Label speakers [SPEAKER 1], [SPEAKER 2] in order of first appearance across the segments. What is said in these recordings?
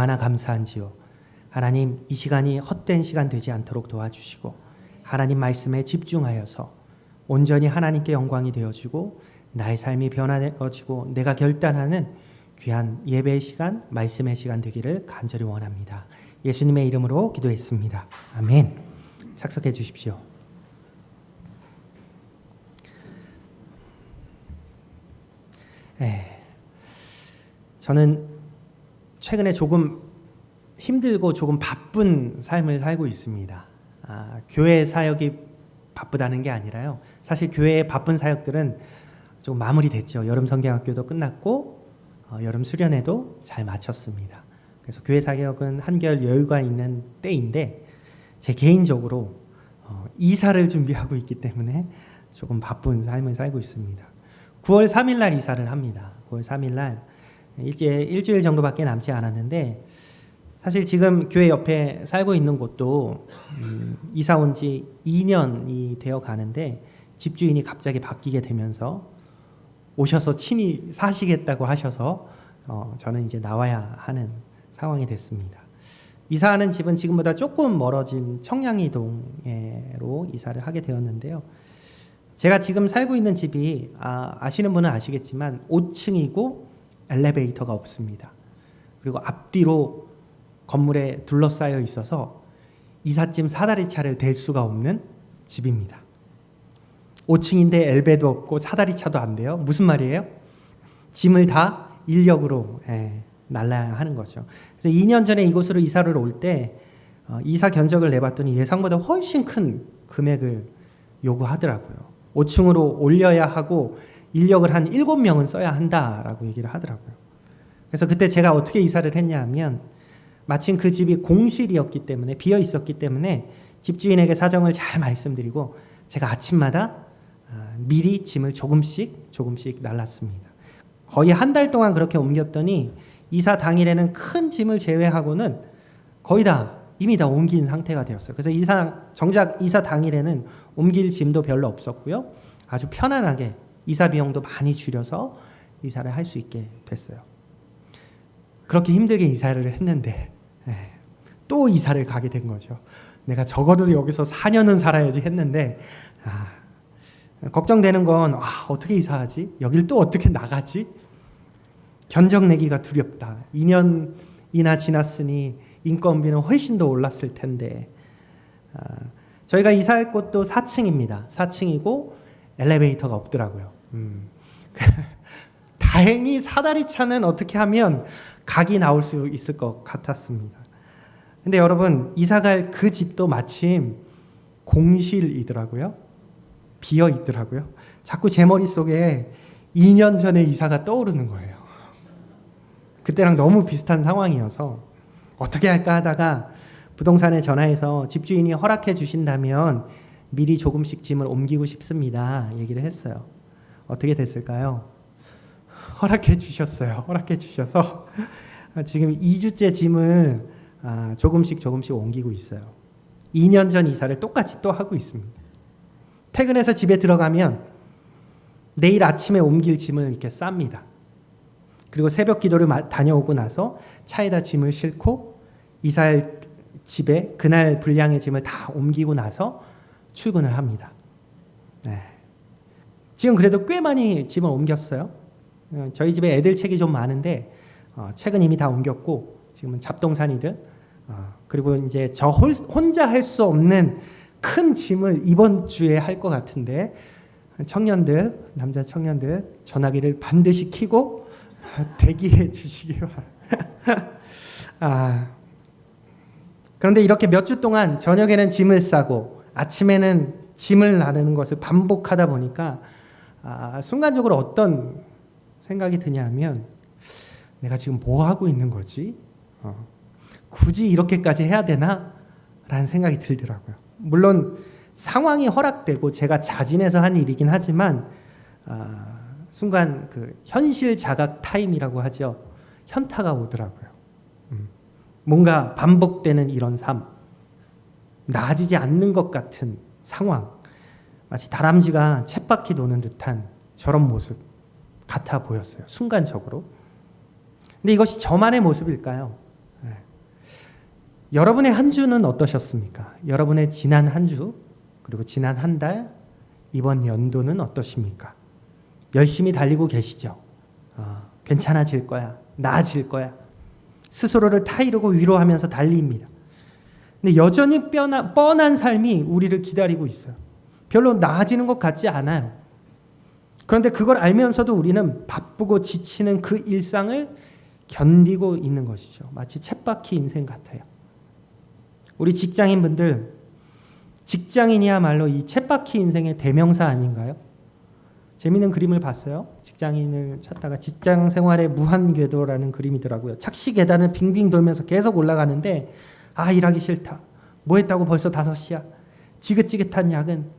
[SPEAKER 1] 얼마나 감사한지요. 하나님, 이 시간이 헛된 시간 되지 않도록 도와주시고 하나님 말씀에 집중하여서 온전히 하나님께 영광이 되어지고 나의 삶이 변화되어지고 내가 결단하는 귀한 예배의 시간, 말씀의 시간 되기를 간절히 원합니다. 예수님의 이름으로 기도했습니다. 아멘. 착석해 주십시오. 저는 최근에 조금 힘들고 조금 바쁜 삶을 살고 있습니다. 교회 사역이 바쁘다는 게 아니라요. 사실 교회의 바쁜 사역들은 좀 마무리됐죠. 여름 성경학교도 끝났고 여름 수련회도 잘 마쳤습니다. 그래서 교회 사역은 한결 여유가 있는 때인데 제 개인적으로 이사를 준비하고 있기 때문에 조금 바쁜 삶을 살고 있습니다. 9월 3일 날 이사를 합니다. 9월 3일 날 이제 일주일 정도밖에 남지 않았는데 사실 지금 교회 옆에 살고 있는 곳도 이사 온 지 2년이 되어 가는데 집주인이 갑자기 바뀌게 되면서 오셔서 친히 사시겠다고 하셔서 저는 이제 나와야 하는 상황이 됐습니다. 이사하는 집은 지금보다 조금 멀어진 청량리동으로 이사를 하게 되었는데요. 제가 지금 살고 있는 집이 아시는 분은 아시겠지만 5층이고 엘리베이터가 없습니다. 그리고 앞뒤로 건물에 둘러싸여 있어서 이삿짐 사다리차를 댈 수가 없는 집입니다. 5층인데 엘베도 없고 사다리차도 안 돼요. 무슨 말이에요? 짐을 다 인력으로 날라야 하는 거죠. 그래서 2년 전에 이곳으로 이사를 올 때 이사 견적을 내봤더니 예상보다 훨씬 큰 금액을 요구하더라고요. 5층으로 올려야 하고 인력을 한 7명은 써야 한다라고 얘기를 하더라고요. 그래서 그때 제가 어떻게 이사를 했냐 하면 마침 그 집이 공실이었기 때문에 비어 있었기 때문에 집주인에게 사정을 잘 말씀드리고 제가 아침마다 미리 짐을 조금씩 날랐습니다. 거의 한 달 동안 그렇게 옮겼더니 이사 당일에는 큰 짐을 제외하고는 거의 이미 다 옮긴 상태가 되었어요. 그래서 정작 이사 당일에는 옮길 짐도 별로 없었고요. 아주 편안하게 이사 비용도 많이 줄여서 이사를 할 수 있게 됐어요. 그렇게 힘들게 이사를 했는데 또 이사를 가게 된 거죠. 내가 적어도 여기서 4년은 살아야지 했는데 걱정되는 건 어떻게 이사하지? 여길 또 어떻게 나가지? 견적 내기가 두렵다. 2년이나 지났으니 인건비는 훨씬 더 올랐을 텐데 저희가 이사할 곳도 4층입니다. 4층이고 엘리베이터가 없더라고요. 다행히 사다리차는 어떻게 하면 각이 나올 수 있을 것 같았습니다. 근데 여러분 이사갈 그 집도 마침 공실이더라고요. 비어 있더라고요. 자꾸 제 머릿속에 2년 전에 이사가 떠오르는 거예요. 그때랑 너무 비슷한 상황이어서 어떻게 할까 하다가 부동산에 전화해서 집주인이 허락해 주신다면 미리 조금씩 짐을 옮기고 싶습니다. 얘기를 했어요. 어떻게 됐을까요? 허락해 주셨어요. 허락해 주셔서 지금 2주째 짐을 조금씩 옮기고 있어요. 2년 전 이사를 똑같이 또 하고 있습니다. 퇴근해서 집에 들어가면 내일 아침에 옮길 짐을 이렇게 쌉니다. 그리고 새벽 기도를 다녀오고 나서 차에다 짐을 싣고 이사할 집에 그날 분량의 짐을 다 옮기고 나서 출근을 합니다. 지금 그래도 꽤 많이 짐을 옮겼어요. 저희 집에 애들 책이 좀 많은데 책은 이미 다 옮겼고 지금은 잡동사니들 그리고 이제 저 혼자 할 수 없는 큰 짐을 이번 주에 할 것 같은데 남자 청년들 전화기를 반드시 켜고 대기해 주시기 바랍니다. 그런데 이렇게 몇 주 동안 저녁에는 짐을 싸고 아침에는 짐을 나르는 것을 반복하다 보니까 순간적으로 어떤 생각이 드냐면 내가 지금 뭐 하고 있는 거지? 굳이 이렇게까지 해야 되나? 라는 생각이 들더라고요. 물론 상황이 허락되고 제가 자진해서 한 일이긴 하지만 순간 그 현실 자각 타임이라고 하죠. 현타가 오더라고요. 뭔가 반복되는 이런 삶, 나아지지 않는 것 같은 상황, 마치 다람쥐가 쳇바퀴 도는 듯한 저런 모습 같아 보였어요. 순간적으로. 근데 이것이 저만의 모습일까요? 여러분의 한 주는 어떠셨습니까? 여러분의 지난 한 주, 그리고 지난 한 달, 이번 연도는 어떠십니까? 열심히 달리고 계시죠? 괜찮아질 거야. 나아질 거야. 스스로를 타이르고 위로하면서 달립니다. 근데 여전히 뻔한 삶이 우리를 기다리고 있어요. 별로 나아지는 것 같지 않아요. 그런데 그걸 알면서도 우리는 바쁘고 지치는 그 일상을 견디고 있는 것이죠. 마치 쳇바퀴 인생 같아요. 우리 직장인분들, 직장인이야말로 이 쳇바퀴 인생의 대명사 아닌가요? 재미있는 그림을 봤어요. 직장인을 찾다가 직장 생활의 무한궤도라는 그림이더라고요. 착시 계단을 빙빙 돌면서 계속 올라가는데 일하기 싫다. 뭐 했다고 벌써 5시야. 지긋지긋한 야근.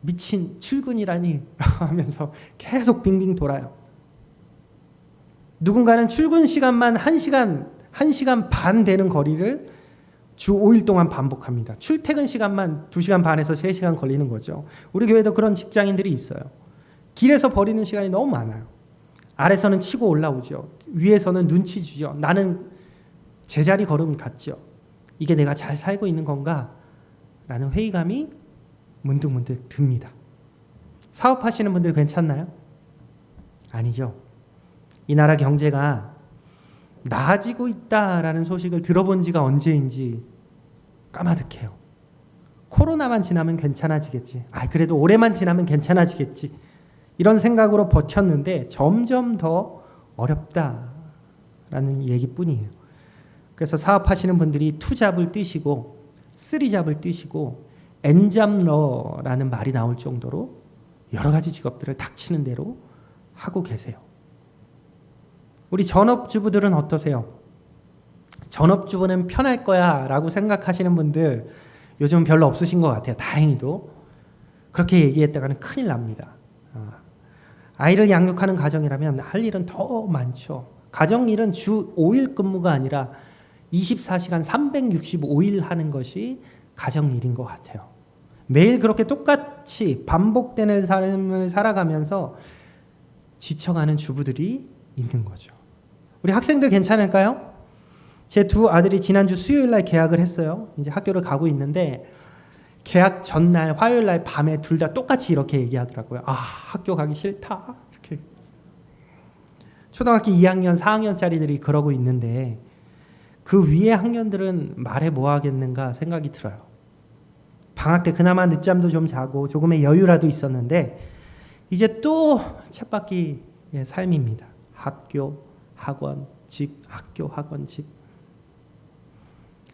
[SPEAKER 1] 미친 출근이라니 하면서 계속 빙빙 돌아요. 누군가는 출근 시간만 1시간 반 되는 거리를 주 5일 동안 반복합니다. 출퇴근 시간만 2시간 반에서 3시간 걸리는 거죠. 우리 교회도 그런 직장인들이 있어요. 길에서 버리는 시간이 너무 많아요. 아래서는 치고 올라오죠. 위에서는 눈치 주죠. 나는 제자리 걸음 같죠. 이게 내가 잘 살고 있는 건가? 라는 회의감이 문득문득 듭니다. 사업하시는 분들 괜찮나요? 아니죠. 이 나라 경제가 나아지고 있다라는 소식을 들어본 지가 언제인지 까마득해요. 코로나만 지나면 괜찮아지겠지. 그래도 올해만 지나면 괜찮아지겠지. 이런 생각으로 버텼는데 점점 더 어렵다라는 얘기뿐이에요. 그래서 사업하시는 분들이 투잡을 뛰시고 쓰리잡을 뛰시고 엔잡러라는 말이 나올 정도로 여러 가지 직업들을 닥치는 대로 하고 계세요. 우리 전업주부들은 어떠세요? 전업주부는 편할 거야 라고 생각하시는 분들 요즘 별로 없으신 것 같아요. 다행히도. 그렇게 얘기했다가는 큰일 납니다. 아이를 양육하는 가정이라면 할 일은 더 많죠. 가정일은 주 5일 근무가 아니라 24시간 365일 하는 것이 가정일인 것 같아요. 매일 그렇게 똑같이 반복되는 삶을 살아가면서 지쳐가는 주부들이 있는 거죠. 우리 학생들 괜찮을까요? 제 2 아들이 지난주 수요일날 개학을 했어요. 이제 학교를 가고 있는데 개학 전날 화요일날 밤에 둘 다 똑같이 이렇게 얘기하더라고요. 학교 가기 싫다. 이렇게. 초등학교 2학년, 4학년짜리들이 그러고 있는데 그 위에 학년들은 말해 뭐 하겠는가 생각이 들어요. 방학 때 그나마 늦잠도 좀 자고 조금의 여유라도 있었는데 이제 또 쳇바퀴의 삶입니다. 학교, 학원, 집, 학교, 학원, 집.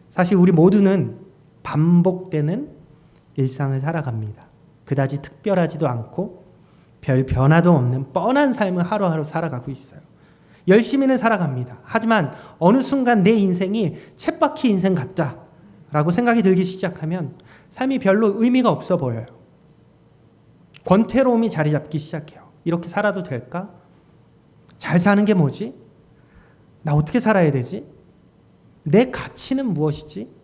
[SPEAKER 1] 사실 우리 모두는 반복되는 일상을 살아갑니다. 그다지 특별하지도 않고 별 변화도 없는 뻔한 삶을 하루하루 살아가고 있어요. 열심히는 살아갑니다. 하지만 어느 순간 내 인생이 쳇바퀴 인생 같다라고 생각이 들기 시작하면 삶이 별로 의미가 없어 보여요. 권태로움이 자리 잡기 시작해요. 이렇게 살아도 될까? 잘 사는 게 뭐지? 나 어떻게 살아야 되지? 내 가치는 무엇이지?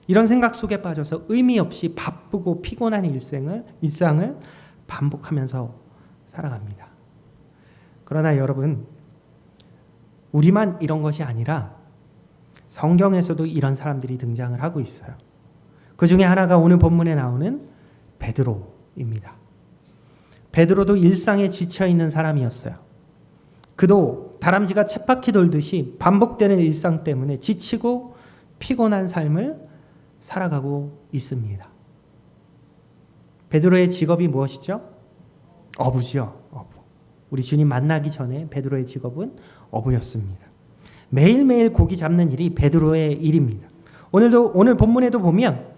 [SPEAKER 1] 이런 생각 속에 빠져서 의미 없이 바쁘고 피곤한 일상을 반복하면서 살아갑니다. 그러나 여러분, 우리만 이런 것이 아니라 성경에서도 이런 사람들이 등장을 하고 있어요. 그 중에 하나가 오늘 본문에 나오는 베드로입니다. 베드로도 일상에 지쳐있는 사람이었어요. 그도 다람쥐가 쳇바퀴 돌듯이 반복되는 일상 때문에 지치고 피곤한 삶을 살아가고 있습니다. 베드로의 직업이 무엇이죠? 어부죠. 어부. 우리 주님 만나기 전에 베드로의 직업은 어부였습니다. 매일매일 고기 잡는 일이 베드로의 일입니다. 오늘 본문에도 보면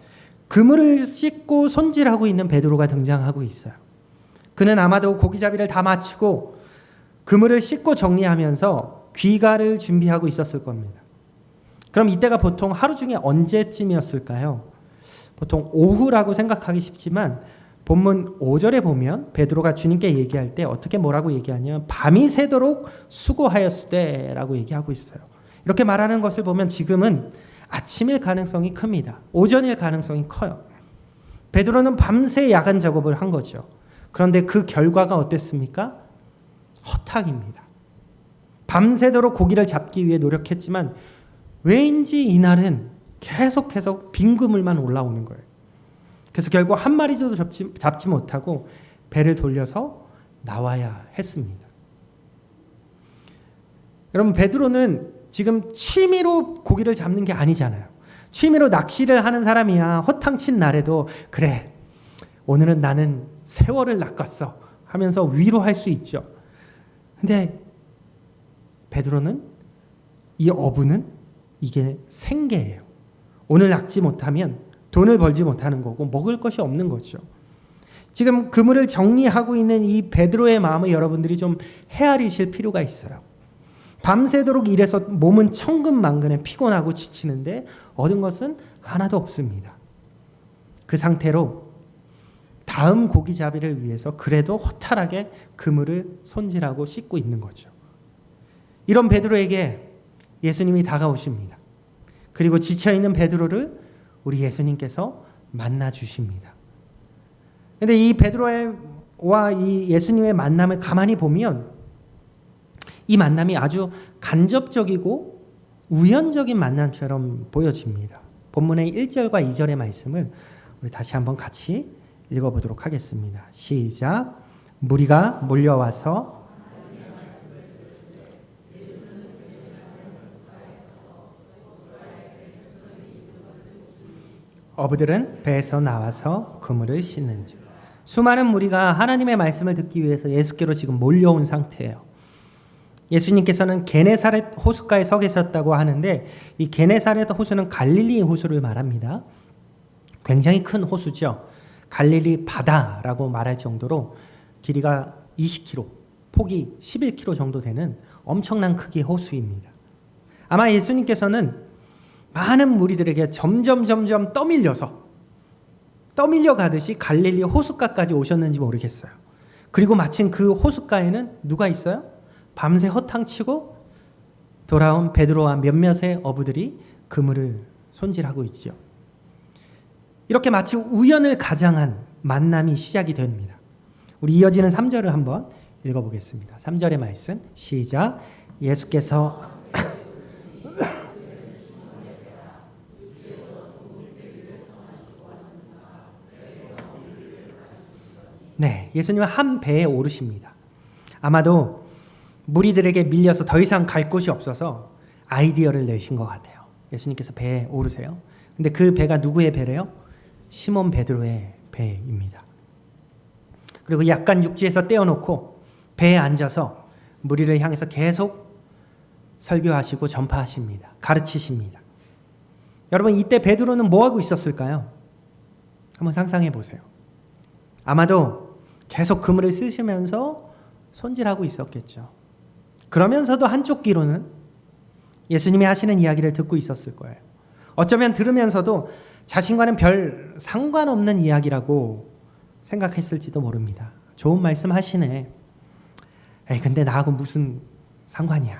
[SPEAKER 1] 그물을 씻고 손질하고 있는 베드로가 등장하고 있어요. 그는 아마도 고기잡이를 다 마치고 그물을 씻고 정리하면서 귀가를 준비하고 있었을 겁니다. 그럼 이때가 보통 하루 중에 언제쯤이었을까요? 보통 오후라고 생각하기 쉽지만 본문 5절에 보면 베드로가 주님께 얘기할 때 어떻게 뭐라고 얘기하냐면 밤이 새도록 수고하였을 때라고 얘기하고 있어요. 이렇게 말하는 것을 보면 지금은 아침일 가능성이 큽니다. 오전일 가능성이 커요. 베드로는 밤새 야간 작업을 한 거죠. 그런데 그 결과가 어땠습니까? 허탕입니다. 밤새도록 고기를 잡기 위해 노력했지만 왜인지 이날은 계속해서 빈 그물만 올라오는 거예요. 그래서 결국 한 마리도 잡지 못하고 배를 돌려서 나와야 했습니다. 여러분, 베드로는 지금 취미로 고기를 잡는 게 아니잖아요. 취미로 낚시를 하는 사람이야 허탕친 날에도 그래, 오늘은 나는 세월을 낚았어 하면서 위로할 수 있죠. 근데 베드로는, 이 어부는 이게 생계예요. 오늘 낚지 못하면 돈을 벌지 못하는 거고 먹을 것이 없는 거죠. 지금 그물을 정리하고 있는 이 베드로의 마음을 여러분들이 좀 헤아리실 필요가 있어요. 밤새도록 일해서 몸은 천근만근해 피곤하고 지치는데 얻은 것은 하나도 없습니다. 그 상태로 다음 고기잡이를 위해서 그래도 허탈하게 그물을 손질하고 씻고 있는 거죠. 이런 베드로에게 예수님이 다가오십니다. 그리고 지쳐있는 베드로를 우리 예수님께서 만나 주십니다. 그런데 이 베드로와 이 예수님의 만남을 가만히 보면 이 만남이 아주 간접적이고 우연적인 만남처럼 보여집니다. 본문의 1절과 2절의 말씀을 우리 다시 한번 같이 읽어보도록 하겠습니다. 시작. 무리가 몰려와서 어부들은 배에서 나와서 그물을 씻는즉. 수많은 무리가 하나님의 말씀을 듣기 위해서 예수께로 지금 몰려온 상태예요. 예수님께서는 게네사렛 호숫가에 서 계셨다고 하는데 이 게네사렛 호수는 갈릴리 호수를 말합니다. 굉장히 큰 호수죠. 갈릴리 바다라고 말할 정도로 길이가 20km, 폭이 11km 정도 되는 엄청난 크기의 호수입니다. 아마 예수님께서는 많은 무리들에게 점점 떠밀려 가듯이 갈릴리 호숫가까지 오셨는지 모르겠어요. 그리고 마침 그 호숫가에는 누가 있어요? 밤새 허탕치고 돌아온 베드로와 몇몇의 어부들이 그물을 손질하고 있죠. 이렇게 마치 우연을 가장한 만남이 시작이 됩니다. 우리 이어지는 3절을 한번 읽어보겠습니다. 3절의 말씀 시작. 예수께서 네, 예수님은 한 배에 오르십니다. 아마도 무리들에게 밀려서 더 이상 갈 곳이 없어서 아이디어를 내신 것 같아요. 예수님께서 배에 오르세요. 근데 그 배가 누구의 배래요? 시몬 베드로의 배입니다. 그리고 약간 육지에서 떼어놓고 배에 앉아서 무리를 향해서 계속 설교하시고 전파하십니다. 가르치십니다. 여러분, 이때 베드로는 뭐 하고 있었을까요? 한번 상상해 보세요. 아마도 계속 그물을 쓰시면서 손질하고 있었겠죠. 그러면서도 한쪽 귀로는 예수님이 하시는 이야기를 듣고 있었을 거예요. 어쩌면 들으면서도 자신과는 별 상관없는 이야기라고 생각했을지도 모릅니다. 좋은 말씀 하시네. 에이, 근데 나하고 무슨 상관이야.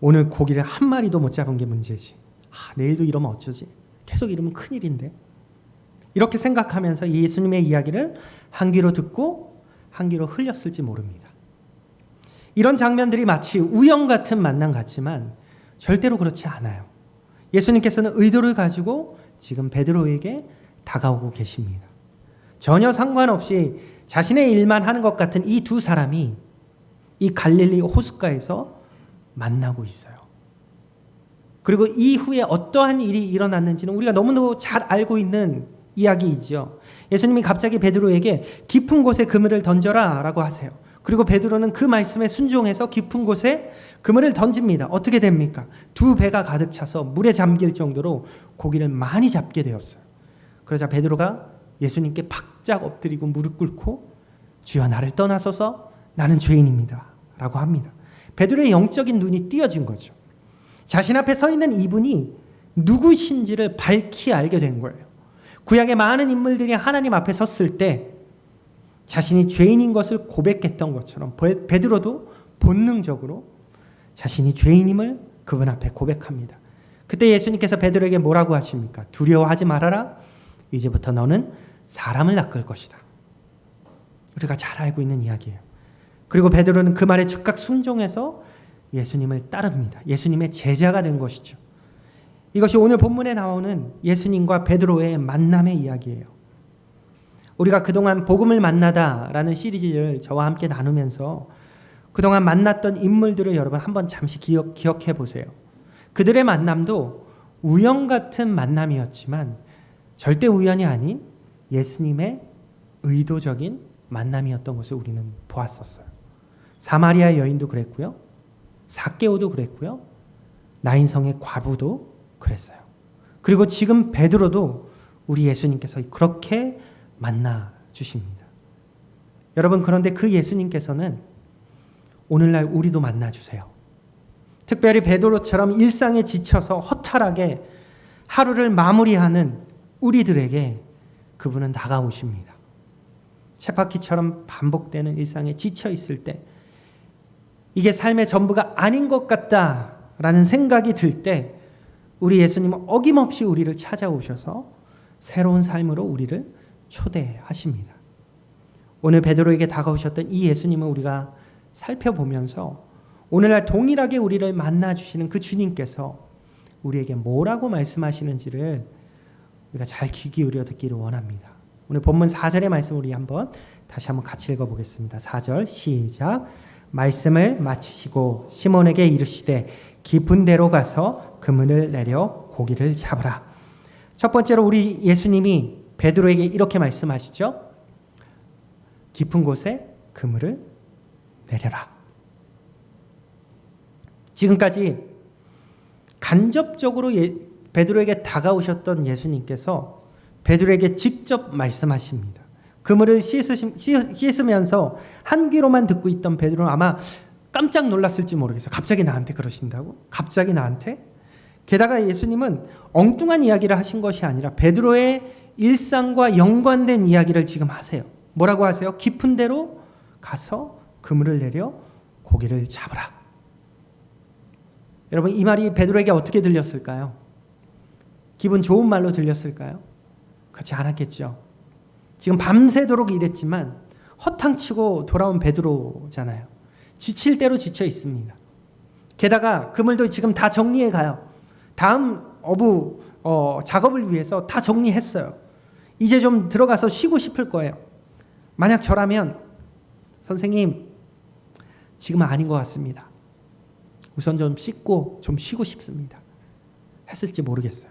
[SPEAKER 1] 오늘 고기를 한 마리도 못 잡은 게 문제지. 내일도 이러면 어쩌지. 계속 이러면 큰일인데. 이렇게 생각하면서 예수님의 이야기를 한 귀로 듣고 한 귀로 흘렸을지 모릅니다. 이런 장면들이 마치 우연 같은 만남 같지만 절대로 그렇지 않아요. 예수님께서는 의도를 가지고 지금 베드로에게 다가오고 계십니다. 전혀 상관없이 자신의 일만 하는 것 같은 이 두 사람이 이 갈릴리 호숫가에서 만나고 있어요. 그리고 이후에 어떠한 일이 일어났는지는 우리가 너무너무 잘 알고 있는 이야기이죠. 예수님이 갑자기 베드로에게 깊은 곳에 그물을 던져라 라고 하세요. 그리고 베드로는 그 말씀에 순종해서 깊은 곳에 그물을 던집니다. 어떻게 됩니까? 두 배가 가득 차서 물에 잠길 정도로 고기를 많이 잡게 되었어요. 그러자 베드로가 예수님께 바짝 엎드리고 무릎 꿇고 주여 나를 떠나소서 나는 죄인입니다 라고 합니다. 베드로의 영적인 눈이 띄어진 거죠. 자신 앞에 서 있는 이분이 누구신지를 밝히 알게 된 거예요. 구약의 많은 인물들이 하나님 앞에 섰을 때 자신이 죄인인 것을 고백했던 것처럼 베드로도 본능적으로 자신이 죄인임을 그분 앞에 고백합니다. 그때 예수님께서 베드로에게 뭐라고 하십니까? 두려워하지 말아라. 이제부터 너는 사람을 낚을 것이다. 우리가 잘 알고 있는 이야기예요. 그리고 베드로는 그 말에 즉각 순종해서 예수님을 따릅니다. 예수님의 제자가 된 것이죠. 이것이 오늘 본문에 나오는 예수님과 베드로의 만남의 이야기예요. 우리가 그동안 복음을 만나다라는 시리즈를 저와 함께 나누면서 그동안 만났던 인물들을 여러분 한번 잠시 기억해 보세요. 그들의 만남도 우연 같은 만남이었지만 절대 우연이 아닌 예수님의 의도적인 만남이었던 것을 우리는 보았었어요. 사마리아 여인도 그랬고요. 삭개오도 그랬고요. 나인성의 과부도 그랬어요. 그리고 지금 베드로도 우리 예수님께서 그렇게 만나 주십니다. 여러분, 그런데 그 예수님께서는 오늘날 우리도 만나 주세요. 특별히 베드로처럼 일상에 지쳐서 허탈하게 하루를 마무리하는 우리들에게 그분은 다가오십니다. 쳇바퀴처럼 반복되는 일상에 지쳐 있을 때, 이게 삶의 전부가 아닌 것 같다라는 생각이 들 때 우리 예수님은 어김없이 우리를 찾아오셔서 새로운 삶으로 우리를 초대하십니다. 오늘 베드로에게 다가오셨던 이 예수님을 우리가 살펴보면서 오늘날 동일하게 우리를 만나주시는 그 주님께서 우리에게 뭐라고 말씀하시는지를 우리가 잘 귀 기울여 듣기를 원합니다. 오늘 본문 4절의 말씀 우리 다시 한번 같이 읽어보겠습니다. 4절 시작. 말씀을 마치시고 시몬에게 이르시되 깊은 데로 가서 그물을 내려 고기를 잡으라. 첫 번째로 우리 예수님이 베드로에게 이렇게 말씀하시죠. 깊은 곳에 그물을 내려라. 지금까지 간접적으로 베드로에게 다가오셨던 예수님께서 베드로에게 직접 말씀하십니다. 그물을 씻으면서 한 귀로만 듣고 있던 베드로는 아마 깜짝 놀랐을지 모르겠어요. 갑자기 나한테 그러신다고? 갑자기 나한테? 게다가 예수님은 엉뚱한 이야기를 하신 것이 아니라 베드로의 일상과 연관된 이야기를 지금 하세요. 뭐라고 하세요? 깊은 데로 가서 그물을 내려 고기를 잡으라. 여러분, 이 말이 베드로에게 어떻게 들렸을까요? 기분 좋은 말로 들렸을까요? 그렇지 않았겠죠. 지금 밤새도록 일했지만 허탕치고 돌아온 베드로잖아요. 지칠 대로 지쳐 있습니다. 게다가 그물도 지금 다 정리해 가요. 다음 어부 작업을 위해서 다 정리했어요. 이제 좀 들어가서 쉬고 싶을 거예요. 만약 저라면 선생님, 지금은 아닌 것 같습니다. 우선 좀 씻고 좀 쉬고 싶습니다. 했을지 모르겠어요.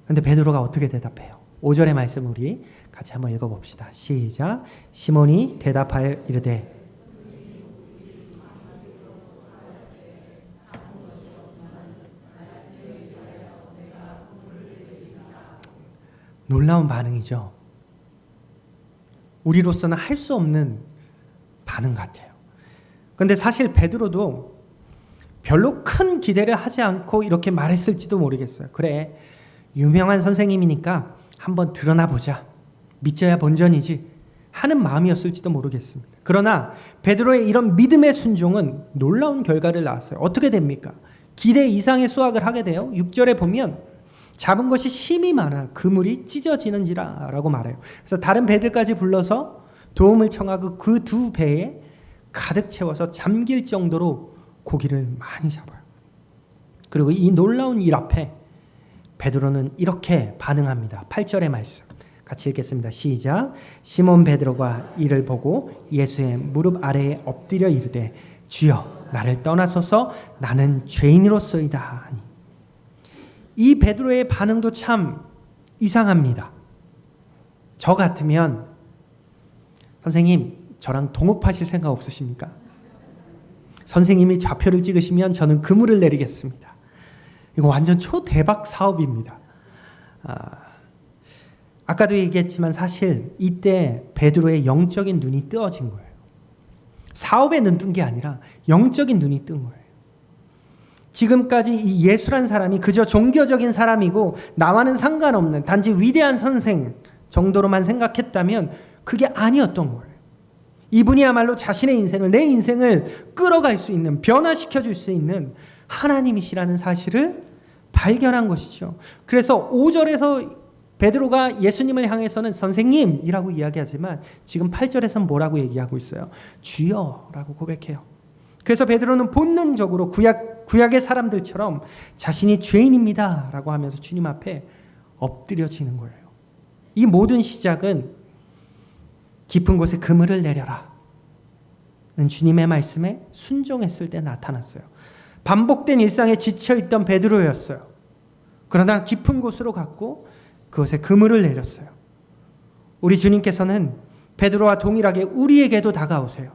[SPEAKER 1] 그런데 베드로가 어떻게 대답해요? 5절의 말씀 우리 같이 한번 읽어봅시다. 시작. 시몬이 대답하여 이르되 놀라운 반응이죠. 우리로서는 할 수 없는 반응 같아요. 그런데 사실 베드로도 별로 큰 기대를 하지 않고 이렇게 말했을지도 모르겠어요. 그래, 유명한 선생님이니까 한번 드러나 보자. 믿져야 본전이지 하는 마음이었을지도 모르겠습니다. 그러나 베드로의 이런 믿음의 순종은 놀라운 결과를 낳았어요. 어떻게 됩니까? 기대 이상의 수확을 하게 돼요. 6절에 보면 잡은 것이 심히 많아 그물이 찢어지는지라 라고 말해요. 그래서 다른 배들까지 불러서 도움을 청하고 그 두 배에 가득 채워서 잠길 정도로 고기를 많이 잡아요. 그리고 이 놀라운 일 앞에 베드로는 이렇게 반응합니다. 8절의 말씀 같이 읽겠습니다. 시작. 시몬 베드로가 이를 보고 예수의 무릎 아래에 엎드려 이르되 주여 나를 떠나소서 나는 죄인이로소이다 하니. 이 베드로의 반응도 참 이상합니다. 저 같으면 선생님 저랑 동업하실 생각 없으십니까? 선생님이 좌표를 찍으시면 저는 그물을 내리겠습니다. 이거 완전 초대박 사업입니다. 아까도 얘기했지만 사실 이때 베드로의 영적인 눈이 뜨어진 거예요. 사업에 눈 뜬 게 아니라 영적인 눈이 뜬 거예요. 지금까지 이 예수란 사람이 그저 종교적인 사람이고 나와는 상관없는 단지 위대한 선생 정도로만 생각했다면 그게 아니었던 거예요. 이분이야말로 자신의 인생을, 내 인생을 끌어갈 수 있는, 변화시켜 줄 수 있는 하나님이시라는 사실을 발견한 것이죠. 그래서 5절에서 베드로가 예수님을 향해서는 선생님이라고 이야기하지만 지금 8절에서는 뭐라고 얘기하고 있어요? 주여라고 고백해요. 그래서 베드로는 본능적으로 구약 구약의 사람들처럼 자신이 죄인입니다 라고 하면서 주님 앞에 엎드려지는 거예요. 이 모든 시작은 깊은 곳에 그물을 내려라 는 주님의 말씀에 순종했을 때 나타났어요. 반복된 일상에 지쳐있던 베드로였어요. 그러나 깊은 곳으로 갔고 그곳에 그물을 내렸어요. 우리 주님께서는 베드로와 동일하게 우리에게도 다가오세요.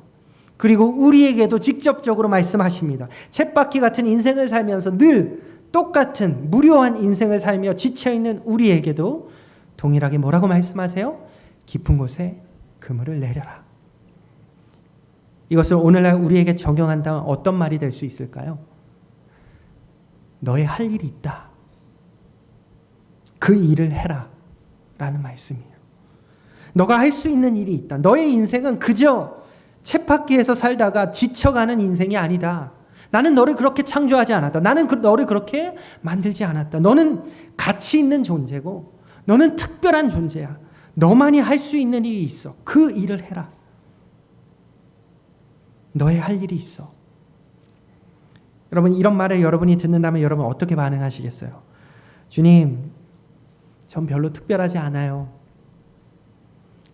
[SPEAKER 1] 그리고 우리에게도 직접적으로 말씀하십니다. 쳇바퀴 같은 인생을 살면서 늘 똑같은 무료한 인생을 살며 지쳐있는 우리에게도 동일하게 뭐라고 말씀하세요? 깊은 곳에 그물을 내려라. 이것을 오늘날 우리에게 적용한다면 어떤 말이 될 수 있을까요? 너의 할 일이 있다. 그 일을 해라 라는 말씀이에요. 너가 할 수 있는 일이 있다. 너의 인생은 그저 쳇바퀴에서 살다가 지쳐가는 인생이 아니다. 나는 너를 그렇게 창조하지 않았다. 나는 너를 그렇게 만들지 않았다. 너는 가치 있는 존재고 너는 특별한 존재야. 너만이 할 수 있는 일이 있어. 그 일을 해라. 너의 할 일이 있어. 여러분, 이런 말을 여러분이 듣는다면 여러분 어떻게 반응하시겠어요? 주님, 전 별로 특별하지 않아요.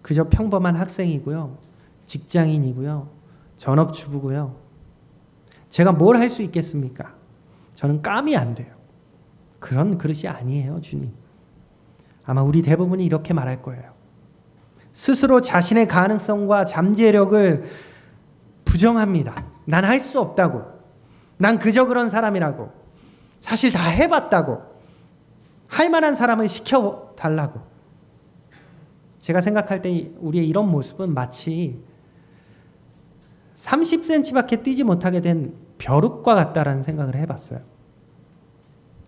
[SPEAKER 1] 그저 평범한 학생이고요. 직장인이고요. 전업주부고요. 제가 뭘 할 수 있겠습니까? 저는 깜이 안 돼요. 그런 그릇이 아니에요, 주님. 아마 우리 대부분이 이렇게 말할 거예요. 스스로 자신의 가능성과 잠재력을 부정합니다. 난 할 수 없다고. 난 그저 그런 사람이라고. 사실 다 해봤다고. 할 만한 사람을 시켜달라고. 제가 생각할 때 우리의 이런 모습은 마치 30cm밖에 뛰지 못하게 된 벼룩과 같다라는 생각을 해봤어요.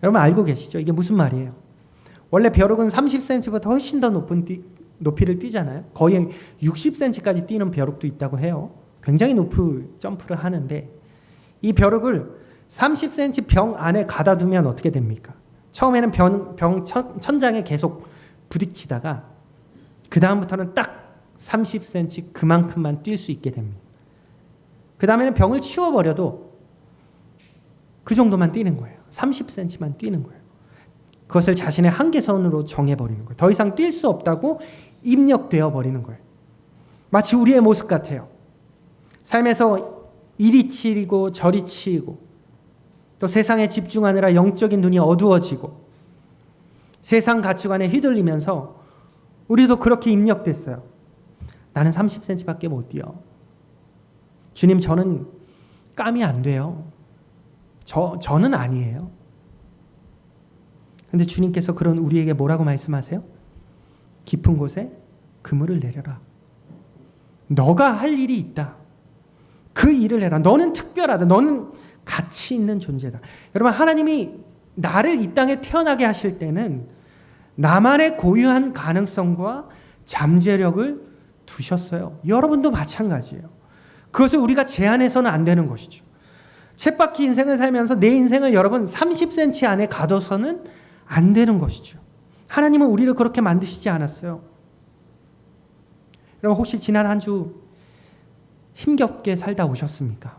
[SPEAKER 1] 여러분 알고 계시죠? 이게 무슨 말이에요? 원래 벼룩은 30cm보다 훨씬 더 높은 높이를 뛰잖아요. 거의 60cm까지 뛰는 벼룩도 있다고 해요. 굉장히 높은 점프를 하는데 이 벼룩을 30cm 병 안에 가다 두면 어떻게 됩니까? 처음에는 병 천장에 계속 부딪히다가 그 다음부터는 딱 30cm 그만큼만 뛸 수 있게 됩니다. 그 다음에는 병을 치워버려도 그 정도만 뛰는 거예요. 30cm만 뛰는 거예요. 그것을 자신의 한계선으로 정해버리는 거예요. 더 이상 뛸 수 없다고 입력되어 버리는 거예요. 마치 우리의 모습 같아요. 삶에서 이리 치이고 저리 치이고 또 세상에 집중하느라 영적인 눈이 어두워지고 세상 가치관에 휘둘리면서 우리도 그렇게 입력됐어요. 나는 30cm밖에 못 뛰어. 주님, 저는 깜이 안 돼요. 저는 아니에요. 그런데 주님께서 그런 우리에게 뭐라고 말씀하세요? 깊은 곳에 그물을 내려라. 너가 할 일이 있다. 그 일을 해라. 너는 특별하다. 너는 가치 있는 존재다. 여러분, 하나님이 나를 이 땅에 태어나게 하실 때는 나만의 고유한 가능성과 잠재력을 두셨어요. 여러분도 마찬가지예요. 그것을 우리가 제한해서는 안 되는 것이죠. 쳇바퀴 인생을 살면서 내 인생을 여러분 30cm 안에 가둬서는 안 되는 것이죠. 하나님은 우리를 그렇게 만드시지 않았어요. 여러분, 혹시 지난 한 주 힘겹게 살다 오셨습니까?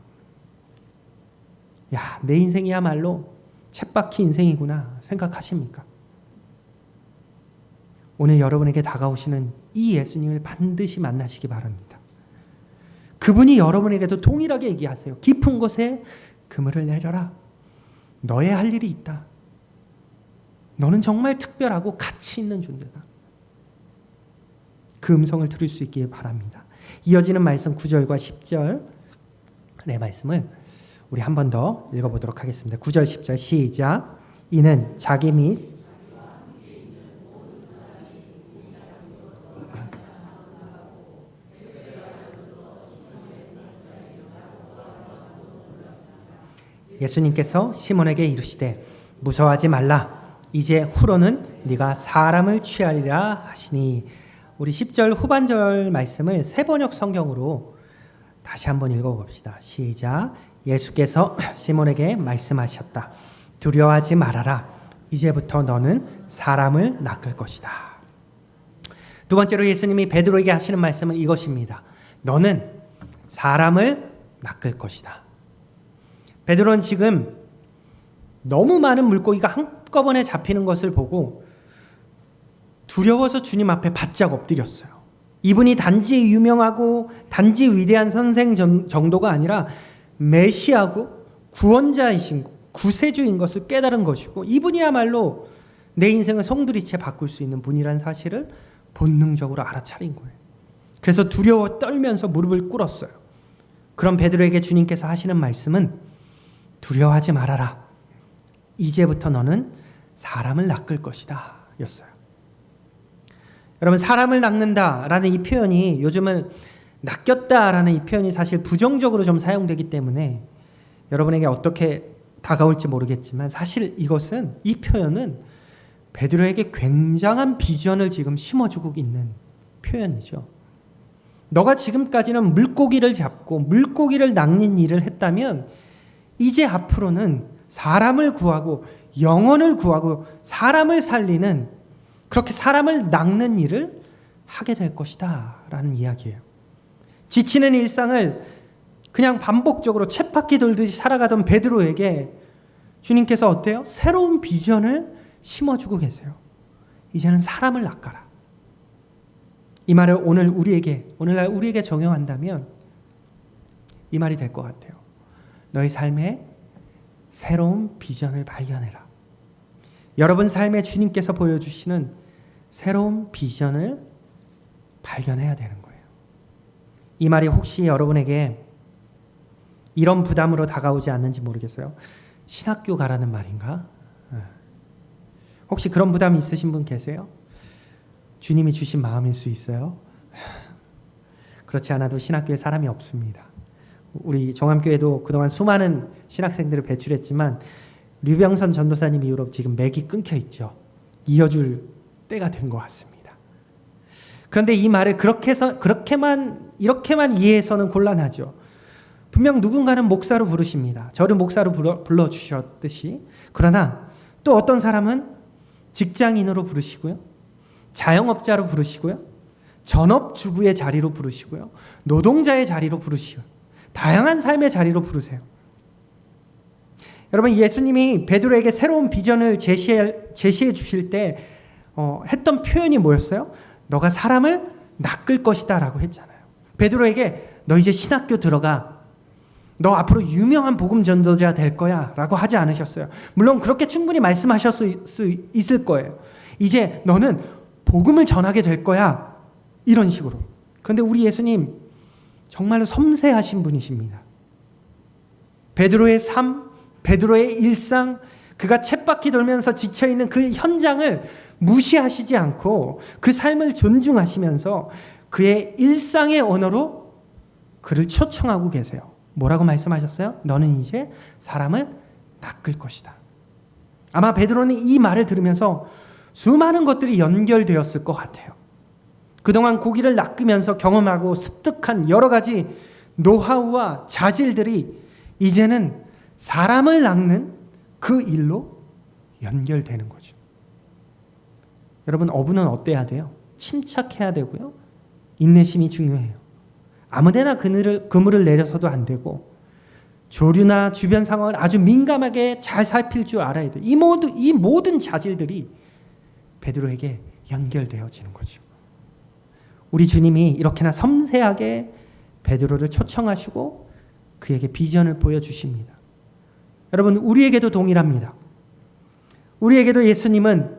[SPEAKER 1] 야, 내 인생이야말로 쳇바퀴 인생이구나 생각하십니까? 오늘 여러분에게 다가오시는 이 예수님을 반드시 만나시기 바랍니다. 그분이 여러분에게도 동일하게 얘기하세요. 깊은 곳에 그물을 내려라. 너의 할 일이 있다. 너는 정말 특별하고 가치 있는 존재다. 그 음성을 들을 수 있기를 바랍니다. 이어지는 말씀 9절과 10절의 말씀을 우리 한 번 더 읽어보도록 하겠습니다. 9절 10절 시작. 이는 자기 및 예수님께서 시몬에게 이르시되 무서워하지 말라. 이제 후로는 네가 사람을 취하리라 하시니. 우리 10절 후반절 말씀을 새번역 성경으로 다시 한번 읽어봅시다. 시작. 예수께서 시몬에게 말씀하셨다. 두려워하지 말아라. 이제부터 너는 사람을 낚을 것이다. 두 번째로 예수님이 베드로에게 하시는 말씀은 이것입니다. 너는 사람을 낚을 것이다. 베드로는 지금 너무 많은 물고기가 한꺼번에 잡히는 것을 보고 두려워서 주님 앞에 바짝 엎드렸어요. 이분이 단지 유명하고 단지 위대한 선생 정도가 아니라 메시아고 구원자이신 구세주인 것을 깨달은 것이고, 이분이야말로 내 인생을 송두리째 바꿀 수 있는 분이라는 사실을 본능적으로 알아차린 거예요. 그래서 두려워 떨면서 무릎을 꿇었어요. 그럼 베드로에게 주님께서 하시는 말씀은 두려워하지 말아라. 이제부터 너는 사람을 낚을 것이다 였어요. 여러분, 사람을 낚는다라는 이 표현이, 요즘은 낚였다라는 이 표현이 사실 부정적으로 좀 사용되기 때문에 여러분에게 어떻게 다가올지 모르겠지만, 사실 이것은, 이 표현은 베드로에게 굉장한 비전을 지금 심어주고 있는 표현이죠. 너가 지금까지는 물고기를 잡고 물고기를 낚는 일을 했다면 이제 앞으로는 사람을 구하고 영혼을 구하고 사람을 살리는, 그렇게 사람을 낚는 일을 하게 될 것이다 라는 이야기예요. 지치는 일상을 그냥 반복적으로 쳇바퀴 돌듯이 살아가던 베드로에게 주님께서 어때요? 새로운 비전을 심어주고 계세요. 이제는 사람을 낚아라. 이 말을 오늘날 우리에게 적용한다면 이 말이 될 것 같아요. 너의 삶에 새로운 비전을 발견해라. 여러분 삶에 주님께서 보여주시는 새로운 비전을 발견해야 되는 거예요. 이 말이 혹시 여러분에게 이런 부담으로 다가오지 않는지 모르겠어요. 신학교 가라는 말인가? 혹시 그런 부담이 있으신 분 계세요? 주님이 주신 마음일 수 있어요. 그렇지 않아도 신학교에 사람이 없습니다. 우리 종암교회도 그동안 수많은 신학생들을 배출했지만 류병선 전도사님 이후로 지금 맥이 끊겨 있죠. 이어줄 때가 된 것 같습니다. 그런데 이 말을 이렇게만 이해해서는 곤란하죠. 분명 누군가는 목사로 부르십니다. 저를 목사로 불러주셨듯이. 그러나 또 어떤 사람은 직장인으로 부르시고요, 자영업자로 부르시고요, 전업주부의 자리로 부르시고요, 노동자의 자리로 부르시고요, 다양한 삶의 자리로 부르세요. 여러분, 예수님이 베드로에게 새로운 비전을 제시해 주실 때 했던 표현이 뭐였어요? 너가 사람을 낚을 것이다 라고 했잖아요. 베드로에게 너 이제 신학교 들어가, 너 앞으로 유명한 복음 전도자 될 거야 라고 하지 않으셨어요. 물론 그렇게 충분히 말씀하실 수 있을 거예요. 이제 너는 복음을 전하게 될 거야, 이런 식으로. 그런데 우리 예수님 정말로 섬세하신 분이십니다. 베드로의 삶, 베드로의 일상, 그가 쳇바퀴 돌면서 지쳐있는 그 현장을 무시하시지 않고 그 삶을 존중하시면서 그의 일상의 언어로 그를 초청하고 계세요. 뭐라고 말씀하셨어요? 너는 이제 사람을 낚을 것이다. 아마 베드로는 이 말을 들으면서 수많은 것들이 연결되었을 것 같아요. 그동안 고기를 낚으면서 경험하고 습득한 여러 가지 노하우와 자질들이 이제는 사람을 낚는 그 일로 연결되는 거죠. 여러분, 어부는 어때야 돼요? 침착해야 되고요, 인내심이 중요해요. 아무데나 그물을 내려서도 안 되고, 조류나 주변 상황을 아주 민감하게 잘 살필 줄 알아야 돼요. 이 모든 자질들이 베드로에게 연결되어지는 거죠. 우리 주님이 이렇게나 섬세하게 베드로를 초청하시고 그에게 비전을 보여주십니다. 여러분, 우리에게도 동일합니다. 우리에게도 예수님은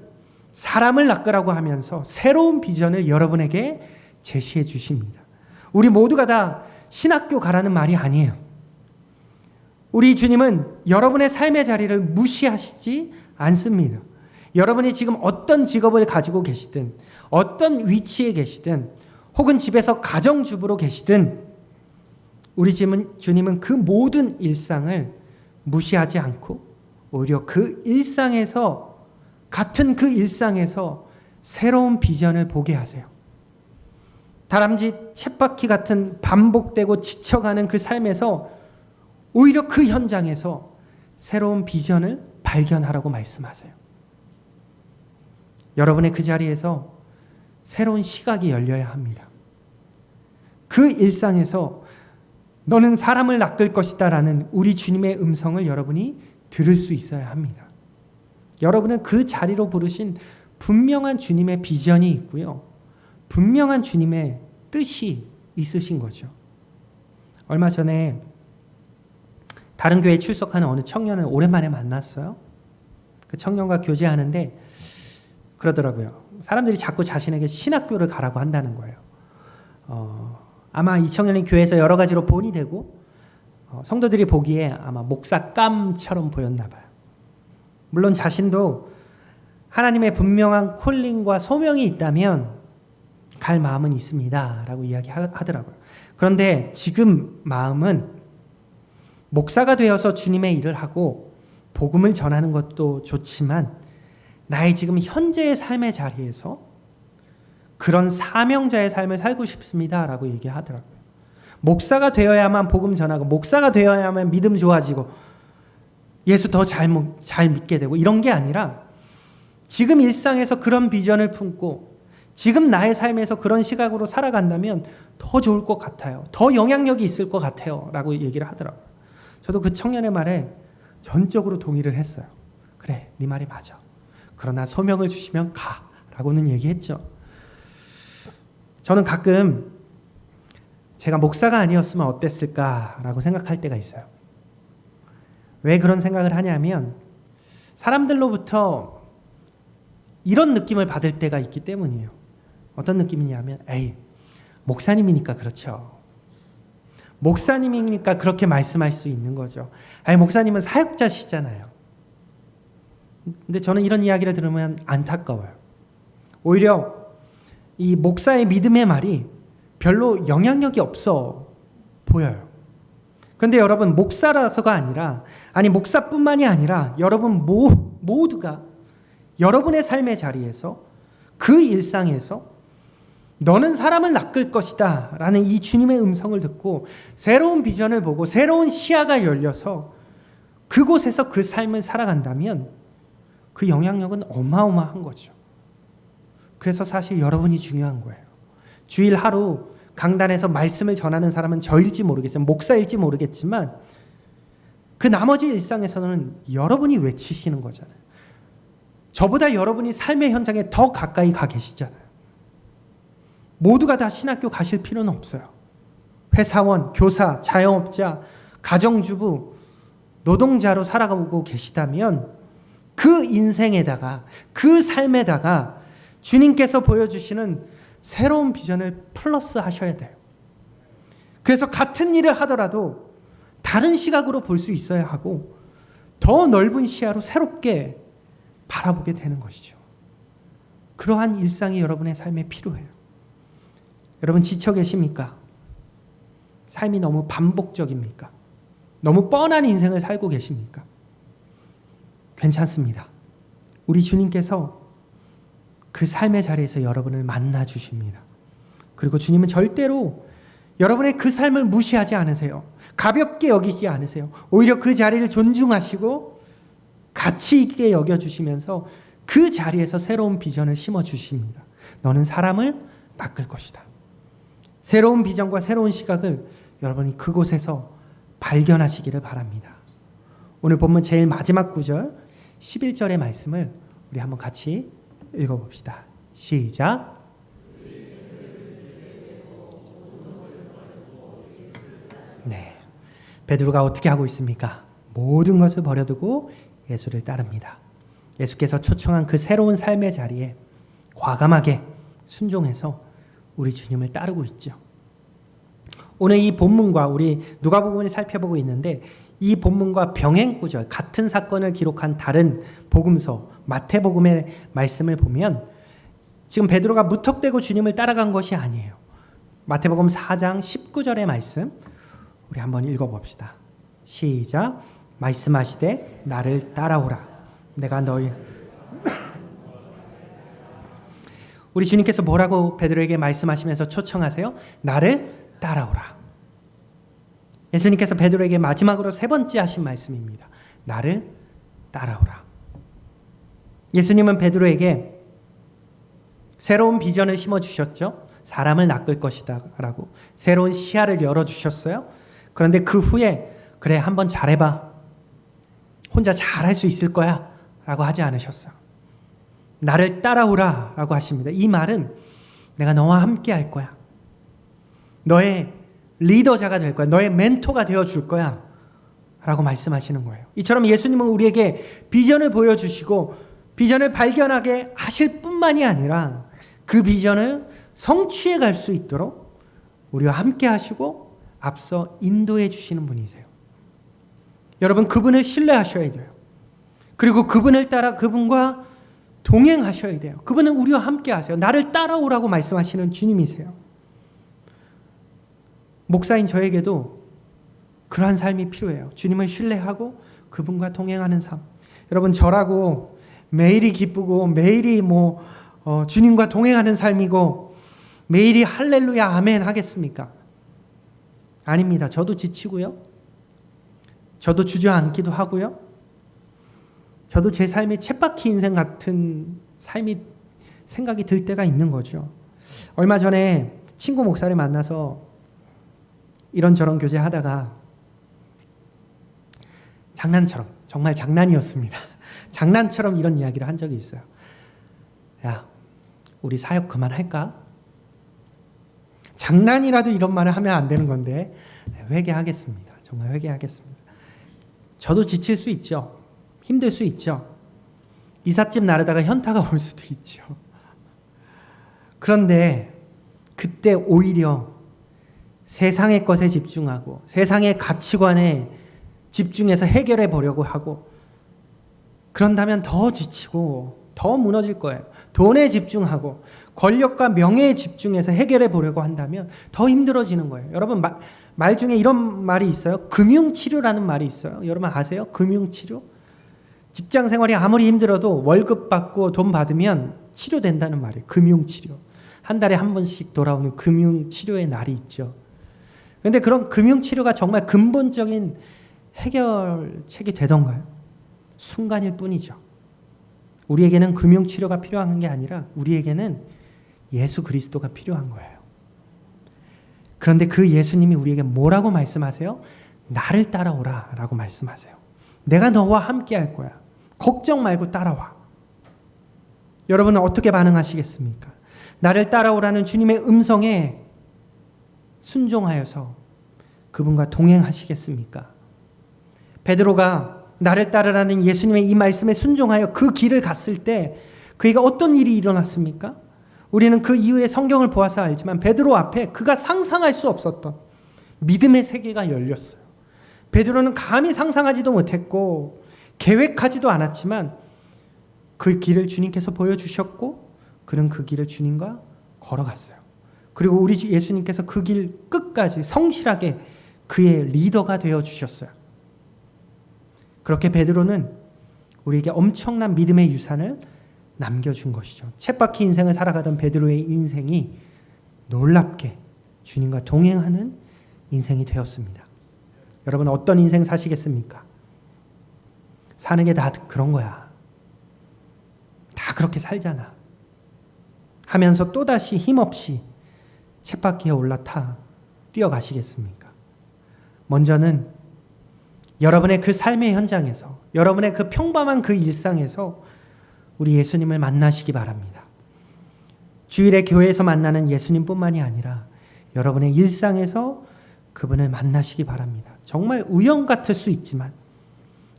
[SPEAKER 1] 사람을 낚으라고 하면서 새로운 비전을 여러분에게 제시해 주십니다. 우리 모두가 다 신학교 가라는 말이 아니에요. 우리 주님은 여러분의 삶의 자리를 무시하시지 않습니다. 여러분이 지금 어떤 직업을 가지고 계시든, 어떤 위치에 계시든, 혹은 집에서 가정주부로 계시든, 우리 주님은 그 모든 일상을 무시하지 않고 오히려 그 일상에서, 같은 그 일상에서 새로운 비전을 보게 하세요. 다람쥐 쳇바퀴 같은 반복되고 지쳐가는 그 삶에서 오히려 그 현장에서 새로운 비전을 발견하라고 말씀하세요. 여러분의 그 자리에서 새로운 시각이 열려야 합니다. 그 일상에서 너는 사람을 낚을 것이다 라는 우리 주님의 음성을 여러분이 들을 수 있어야 합니다. 여러분은 그 자리로 부르신 분명한 주님의 비전이 있고요. 분명한 주님의 뜻이 있으신 거죠. 얼마 전에 다른 교회에 출석하는 어느 청년을 오랜만에 만났어요. 그 청년과 교제하는데 그러더라고요. 사람들이 자꾸 자신에게 신학교를 가라고 한다는 거예요. 아마 이 청년이 교회에서 여러 가지로 본이 되고 성도들이 보기에 아마 목사감처럼 보였나 봐요. 물론 자신도 하나님의 분명한 콜링과 소명이 있다면 갈 마음은 있습니다 라고 이야기하더라고요. 그런데 지금 마음은 목사가 되어서 주님의 일을 하고 복음을 전하는 것도 좋지만 나의 지금 현재의 삶의 자리에서 그런 사명자의 삶을 살고 싶습니다 라고 얘기하더라고요. 목사가 되어야만 복음 전하고 목사가 되어야만 믿음 좋아지고 예수 더 잘 믿게 되고 이런 게 아니라 지금 일상에서 그런 비전을 품고 지금 나의 삶에서 그런 시각으로 살아간다면 더 좋을 것 같아요. 더 영향력이 있을 것 같아요 라고 얘기를 하더라고요. 저도 그 청년의 말에 전적으로 동의를 했어요. 그래, 네 말이 맞아. 그러나 소명을 주시면 가 라고는 얘기했죠. 저는 가끔 제가 목사가 아니었으면 어땠을까라고 생각할 때가 있어요. 왜 그런 생각을 하냐면 사람들로부터 이런 느낌을 받을 때가 있기 때문이에요. 어떤 느낌이냐면 에이, 목사님이니까 그렇죠. 목사님이니까 그렇게 말씀할 수 있는 거죠. 아니, 목사님은 사역자시잖아요. 근데 저는 이런 이야기를 들으면 안타까워요. 오히려 이 목사의 믿음의 말이 별로 영향력이 없어 보여요. 그런데 여러분, 목사라서가 아니라, 아니 목사뿐만이 아니라 여러분 모두가 여러분의 삶의 자리에서 그 일상에서 너는 사람을 낚을 것이다 라는 이 주님의 음성을 듣고 새로운 비전을 보고 새로운 시야가 열려서 그곳에서 그 삶을 살아간다면 그 영향력은 어마어마한 거죠. 그래서 사실 여러분이 중요한 거예요. 주일 하루 강단에서 말씀을 전하는 사람은 저일지 모르겠지만 목사일지 모르겠지만 그 나머지 일상에서는 여러분이 외치시는 거잖아요. 저보다 여러분이 삶의 현장에 더 가까이 가 계시잖아요. 모두가 다 신학교 가실 필요는 없어요. 회사원, 교사, 자영업자, 가정주부, 노동자로 살아가고 계시다면 그 인생에다가 그 삶에다가 주님께서 보여주시는 새로운 비전을 플러스 하셔야 돼요. 그래서 같은 일을 하더라도 다른 시각으로 볼 수 있어야 하고 더 넓은 시야로 새롭게 바라보게 되는 것이죠. 그러한 일상이 여러분의 삶에 필요해요. 여러분 지쳐 계십니까? 삶이 너무 반복적입니까? 너무 뻔한 인생을 살고 계십니까? 괜찮습니다. 우리 주님께서 그 삶의 자리에서 여러분을 만나 주십니다. 그리고 주님은 절대로 여러분의 그 삶을 무시하지 않으세요. 가볍게 여기지 않으세요. 오히려 그 자리를 존중하시고 가치 있게 여겨주시면서 그 자리에서 새로운 비전을 심어주십니다. 너는 사람을 낚을 것이다. 새로운 비전과 새로운 시각을 여러분이 그곳에서 발견하시기를 바랍니다. 오늘 본문 제일 마지막 구절 11절의 말씀을 우리 한번 같이 읽어봅시다. 시작. 네, 베드로가 어떻게 하고 있습니까? 모든 것을 버려두고 예수를 따릅니다. 예수께서 초청한 그 새로운 삶의 자리에 과감하게 순종해서 우리 주님을 따르고 있죠. 오늘 이 본문과 우리 누가복음을 살펴보고 있는데 이 본문과 병행 구절, 같은 사건을 기록한 다른 복음서 마태복음의 말씀을 보면 지금 베드로가 무턱대고 주님을 따라간 것이 아니에요. 마태복음 4장 19절의 말씀 우리 한번 읽어봅시다. 시작. 말씀하시되 나를 따라오라. 내가 너희 우리 주님께서 뭐라고 베드로에게 말씀하시면서 초청하세요? 나를 따라오라. 예수님께서 베드로에게 마지막으로 세 번째 하신 말씀입니다. 나를 따라오라. 예수님은 베드로에게 새로운 비전을 심어주셨죠. 사람을 낚을 것이다 라고 새로운 시야를 열어주셨어요. 그런데 그 후에 그래 한번 잘해봐. 혼자 잘할 수 있을 거야 라고 하지 않으셨어요. 나를 따라오라 라고 하십니다. 이 말은 내가 너와 함께 할 거야. 너의 리더자가 될 거야. 너의 멘토가 되어줄 거야 라고 말씀하시는 거예요. 이처럼 예수님은 우리에게 비전을 보여주시고 비전을 발견하게 하실 뿐만이 아니라 그 비전을 성취해 갈 수 있도록 우리와 함께 하시고 앞서 인도해 주시는 분이세요. 여러분, 그분을 신뢰하셔야 돼요. 그리고 그분을 따라 그분과 동행하셔야 돼요. 그분은 우리와 함께 하세요. 나를 따라오라고 말씀하시는 주님이세요. 목사인 저에게도 그러한 삶이 필요해요. 주님을 신뢰하고 그분과 동행하는 삶. 여러분, 저라고 매일이 기쁘고 매일이 주님과 동행하는 삶이고 매일이 할렐루야 아멘 하겠습니까? 아닙니다. 저도 지치고요. 저도 주저앉기도 하고요. 저도 제 삶이 쳇바퀴 인생 같은 삶이 생각이 들 때가 있는 거죠. 얼마 전에 친구 목사를 만나서 이런저런 교제하다가 장난처럼, 정말 장난이었습니다. 장난처럼 이런 이야기를 한 적이 있어요. 야, 우리 사역 그만할까? 장난이라도 이런 말을 하면 안 되는 건데 회개하겠습니다. 정말 회개하겠습니다. 저도 지칠 수 있죠. 힘들 수 있죠. 이삿짐 나르다가 현타가 올 수도 있죠. 그런데 그때 오히려 세상의 것에 집중하고 세상의 가치관에 집중해서 해결해 보려고 하고 그런다면 더 지치고 더 무너질 거예요. 돈에 집중하고 권력과 명예에 집중해서 해결해 보려고 한다면 더 힘들어지는 거예요. 여러분, 말 중에 이런 말이 있어요. 금융치료라는 말이 있어요. 여러분 아세요? 금융치료? 직장 생활이 아무리 힘들어도 월급 받고 돈 받으면 치료된다는 말이에요. 금융치료. 한 달에 한 번씩 돌아오는 금융치료의 날이 있죠. 그런데 그런 금융치료가 정말 근본적인 해결책이 되던가요? 순간일 뿐이죠. 우리에게는 금융치료가 필요한 게 아니라 우리에게는 예수 그리스도가 필요한 거예요. 그런데 그 예수님이 우리에게 뭐라고 말씀하세요? 나를 따라오라 라고 말씀하세요. 내가 너와 함께 할 거야. 걱정 말고 따라와. 여러분은 어떻게 반응하시겠습니까? 나를 따라오라는 주님의 음성에 순종하여서 그분과 동행하시겠습니까? 베드로가 나를 따르라는 예수님의 이 말씀에 순종하여 그 길을 갔을 때 그에게 어떤 일이 일어났습니까? 우리는 그 이후에 성경을 보아서 알지만 베드로 앞에 그가 상상할 수 없었던 믿음의 세계가 열렸어요. 베드로는 감히 상상하지도 못했고 계획하지도 않았지만 그 길을 주님께서 보여주셨고 그는 그 길을 주님과 걸어갔어요. 그리고 우리 예수님께서 그 길 끝까지 성실하게 그의 리더가 되어주셨어요. 그렇게 베드로는 우리에게 엄청난 믿음의 유산을 남겨준 것이죠. 쳇바퀴 인생을 살아가던 베드로의 인생이 놀랍게 주님과 동행하는 인생이 되었습니다. 여러분 어떤 인생 사시겠습니까? 사는 게 다 그런 거야. 다 그렇게 살잖아. 하면서 또다시 힘없이 쳇바퀴에 올라타 뛰어가시겠습니까? 먼저는 여러분의 그 삶의 현장에서 여러분의 그 평범한 그 일상에서 우리 예수님을 만나시기 바랍니다. 주일에 교회에서 만나는 예수님뿐만이 아니라 여러분의 일상에서 그분을 만나시기 바랍니다. 정말 우연 같을 수 있지만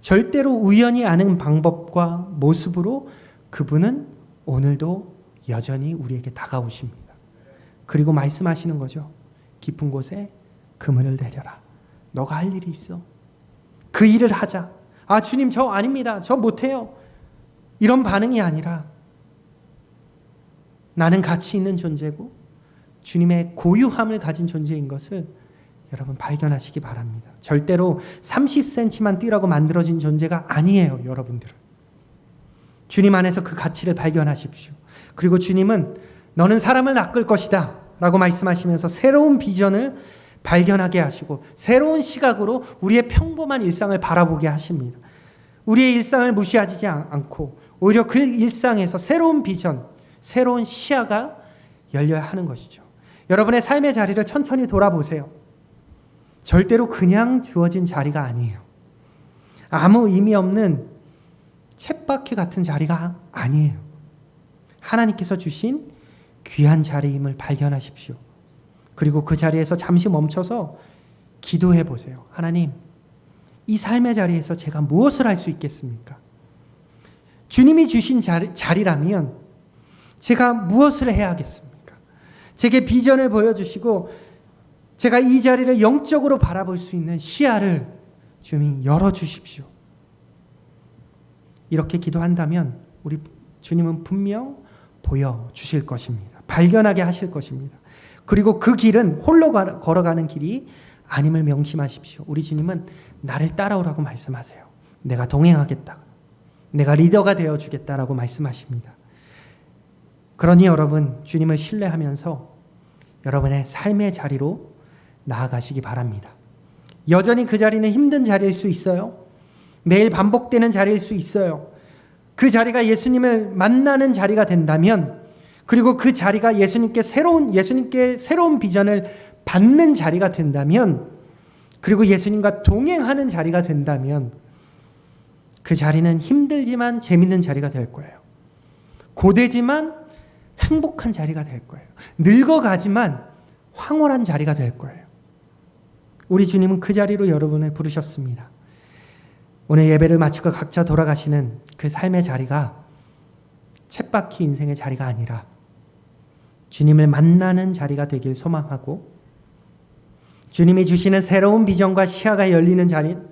[SPEAKER 1] 절대로 우연히 아는 방법과 모습으로 그분은 오늘도 여전히 우리에게 다가오십니다. 그리고 말씀하시는 거죠. 깊은 곳에 그물을 내려라. 너가 할 일이 있어. 그 일을 하자. 아, 주님 저 아닙니다. 저 못해요. 이런 반응이 아니라 나는 가치 있는 존재고 주님의 고유함을 가진 존재인 것을 여러분 발견하시기 바랍니다. 절대로 30cm만 뛰라고 만들어진 존재가 아니에요. 여러분들은. 주님 안에서 그 가치를 발견하십시오. 그리고 주님은 너는 사람을 낚을 것이다 라고 말씀하시면서 새로운 비전을 발견하게 하시고 새로운 시각으로 우리의 평범한 일상을 바라보게 하십니다. 우리의 일상을 무시하지 않고 오히려 그 일상에서 새로운 비전, 새로운 시야가 열려야 하는 것이죠. 여러분의 삶의 자리를 천천히 돌아보세요. 절대로 그냥 주어진 자리가 아니에요. 아무 의미 없는 쳇바퀴 같은 자리가 아니에요. 하나님께서 주신 귀한 자리임을 발견하십시오. 그리고 그 자리에서 잠시 멈춰서 기도해 보세요. 하나님, 이 삶의 자리에서 제가 무엇을 할 수 있겠습니까? 주님이 주신 자리라면 제가 무엇을 해야 하겠습니까? 제게 비전을 보여주시고 제가 이 자리를 영적으로 바라볼 수 있는 시야를 주님이 열어주십시오. 이렇게 기도한다면 우리 주님은 분명 보여주실 것입니다. 발견하게 하실 것입니다. 그리고 그 길은 홀로 걸어가는 길이 아님을 명심하십시오. 우리 주님은 나를 따라오라고 말씀하세요. 내가 동행하겠다. 내가 리더가 되어주겠다라고 말씀하십니다. 그러니 여러분, 주님을 신뢰하면서 여러분의 삶의 자리로 나아가시기 바랍니다. 여전히 그 자리는 힘든 자리일 수 있어요. 매일 반복되는 자리일 수 있어요. 그 자리가 예수님을 만나는 자리가 된다면, 그리고 그 자리가 예수님께 새로운 비전을 받는 자리가 된다면, 그리고 예수님과 동행하는 자리가 된다면 그 자리는 힘들지만 재밌는 자리가 될 거예요. 고되지만 행복한 자리가 될 거예요. 늙어가지만 황홀한 자리가 될 거예요. 우리 주님은 그 자리로 여러분을 부르셨습니다. 오늘 예배를 마치고 각자 돌아가시는 그 삶의 자리가 쳇바퀴 인생의 자리가 아니라 주님을 만나는 자리가 되길 소망하고, 주님이 주시는 새로운 비전과 시야가 열리는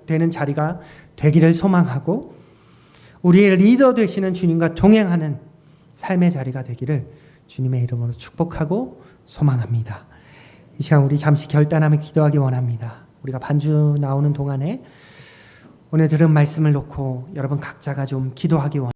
[SPEAKER 1] 되는 자리가 되기를 소망하고, 우리의 리더 되시는 주님과 동행하는 삶의 자리가 되기를 주님의 이름으로 축복하고 소망합니다. 이 시간 우리 잠시 결단하며 기도하기 원합니다. 우리가 반주 나오는 동안에 오늘 들은 말씀을 놓고 여러분 각자가 좀 기도하기 원합니다.